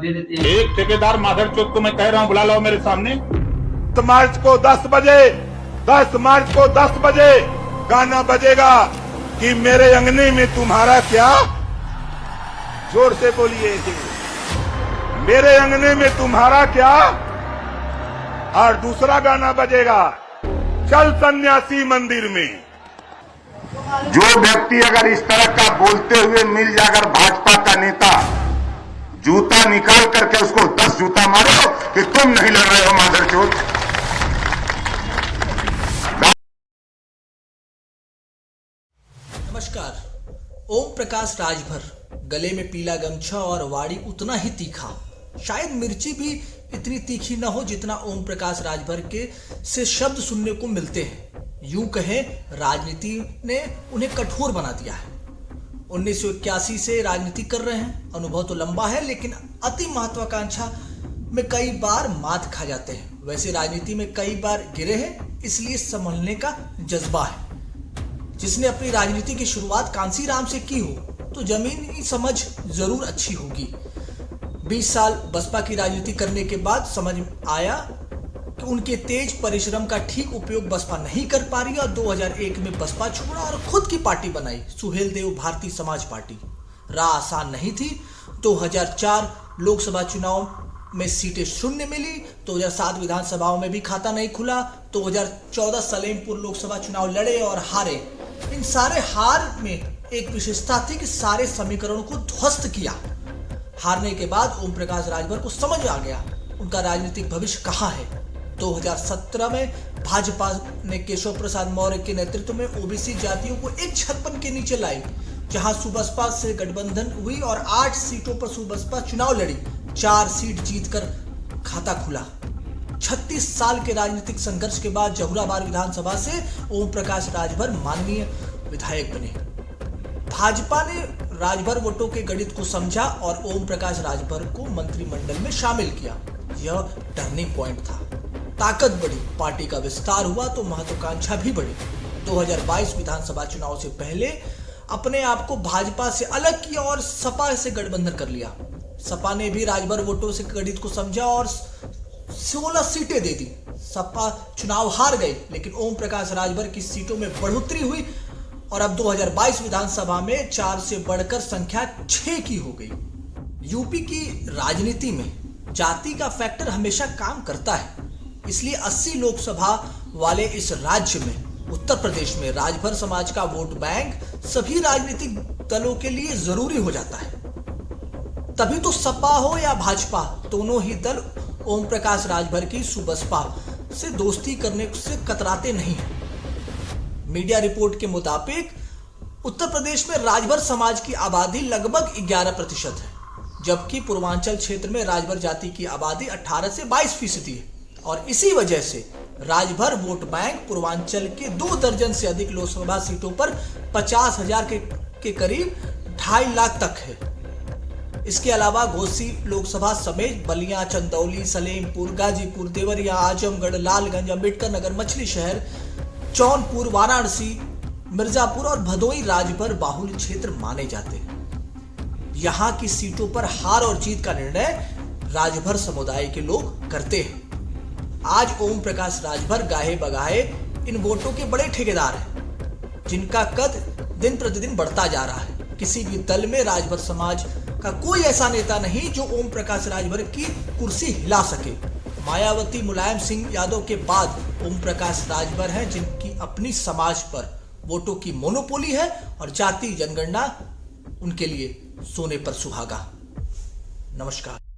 दे देते हैं। एक ठेकेदार माधर चौक को मैं कह रहा हूँ, बुला लाओ मेरे सामने। 10 मार्च को 10 बजे 10 मार्च को 10 बजे गाना बजेगा कि मेरे अंगने में तुम्हारा क्या। जोर से बोलिए, मेरे अंगने में तुम्हारा क्या। और दूसरा गाना बजेगा, चल सन्यासी मंदिर में। जो व्यक्ति अगर इस तरह का बोलते हुए मिल जाकर भाजपा का नेता, जूता निकाल करके उसको 10 जूता मारो कि तुम नहीं लड़ रहे हो माधरचोद। नमस्कार। ओम प्रकाश राजभर, गले में पीला गमछा और वाड़ी उतना ही तीखा, शायद मिर्ची भी इतनी तीखी न हो जितना ओम प्रकाश राजभर के से शब्द सुनने को मिलते हैं। यूं कहें, राजनीति ने उन्हें कठोर बना दिया है। 1981 से राजनीति कर रहे हैं, अनुभव तो लंबा है, लेकिन अति महत्वाकांक्षा में कई बार मात खा जाते हैं। वैसे राजनीति में कई बार गिरे हैं, इसलिए संभलने का जज्बा है। जिसने अपनी राजनीति की शुरुआत कांसीराम से की हो तो जमीनी समझ जरूर अच्छी होगी। 20 साल बसपा की राजनीति करने के बाद समझ आया कि उनके तेज परिश्रम का ठीक उपयोग बसपा नहीं कर पा रही और 2001 में बसपा छोड़ा और खुद की पार्टी बनाई, सुहेलदेव भारतीय समाज पार्टी। राह आसान नहीं थी। 2004 लोकसभा चुनाव में सीटें शून्य मिली, 2007 विधानसभाओं में भी खाता नहीं खुला, 2014 सलेमपुर लोकसभा चुनाव लड़े और हारे। इन सारे हार में एक विशेषता थी कि सारे समीकरणों को ध्वस्त किया। हारने के बाद ओम प्रकाश राजभर को समझ आ गया उनका राजनीतिक भविष्य कहाँ है। 2017 में भाजपा ने केशव प्रसाद मौर्य के नेतृत्व में ओबीसी जातियों को एक छप्पन के नीचे लाई, जहां सुबसपा से गठबंधन हुई और 8 सीटों पर सुबसपा चुनाव लड़ी। 4 सीट जीतकर खाता खुला। 36 साल के राजनीतिक संघर्ष के बाद जहुराबाद विधानसभा से ओम प्रकाश राजभर माननीय विधायक बने। भाजपा ने राजभर वोटों के गणित को समझा और ओम प्रकाश राजभर को मंत्रिमंडल में शामिल किया। यह टर्निंग पॉइंट था। ताकत बढ़ी, पार्टी का विस्तार हुआ तो महत्वाकांक्षा भी बढ़ी। 2022 विधानसभा चुनाव से पहले अपने आप को भाजपा से अलग किया और सपा से गठबंधन कर लिया। सपा ने भी राजभर वोटों से गणित को समझा और 16 सीटें दे दी। सपा चुनाव हार गई, लेकिन ओम प्रकाश राजभर की सीटों में बढ़ोतरी हुई और अब 2022 विधानसभा में 4 से बढ़कर संख्या 6 की हो गई। यूपी की राजनीति में जाति का फैक्टर हमेशा काम करता है, इसलिए 80 लोकसभा वाले इस राज्य में उत्तर प्रदेश में राजभर समाज का वोट बैंक सभी राजनीतिक दलों के लिए जरूरी हो जाता है। तभी तो सपा हो या भाजपा, दोनों ही दल ओम प्रकाश राजभर की सुबसपा से दोस्ती करने से कतराते नहीं हैं। मीडिया रिपोर्ट के मुताबिक उत्तर प्रदेश में राजभर समाज की आबादी लगभग 11% है, जबकि पूर्वांचल क्षेत्र में राजभर जाति की आबादी 18 से 22% है। और इसी वजह से राजभर वोट बैंक पूर्वांचल के 2 दर्जन से अधिक लोकसभा सीटों पर 50,000 के करीब 2.5 लाख तक है। इसके अलावा घोसी लोकसभा समेत बलिया, चंदौली, सलेमपुर, गाजीपुर, देवरिया, आजमगढ़, लालगंज, अम्बेडकर नगर, मछली शहर, जौनपुर, वाराणसी, मिर्जापुर और भदोई राजभर बाहुल्य क्षेत्र माने जाते हैं। यहाँ की सीटों पर हार और जीत का निर्णय राजभर समुदाय के लोग करते हैं। आज ओम प्रकाश राजभर गाहे बगाहे इन वोटों के बड़े ठेकेदार हैं, जिनका कद दिन प्रतिदिन बढ़ता जा रहा है। किसी भी दल में राजभर समाज का कोई ऐसा नेता नहीं जो ओम प्रकाश राजभर की कुर्सी हिला सके। मायावती, मुलायम सिंह यादव के बाद ओम प्रकाश राजभर हैं, जिनकी अपनी समाज पर वोटों की मोनोपोली है और जाति जनगणना उनके लिए सोने पर सुहागा। नमस्कार।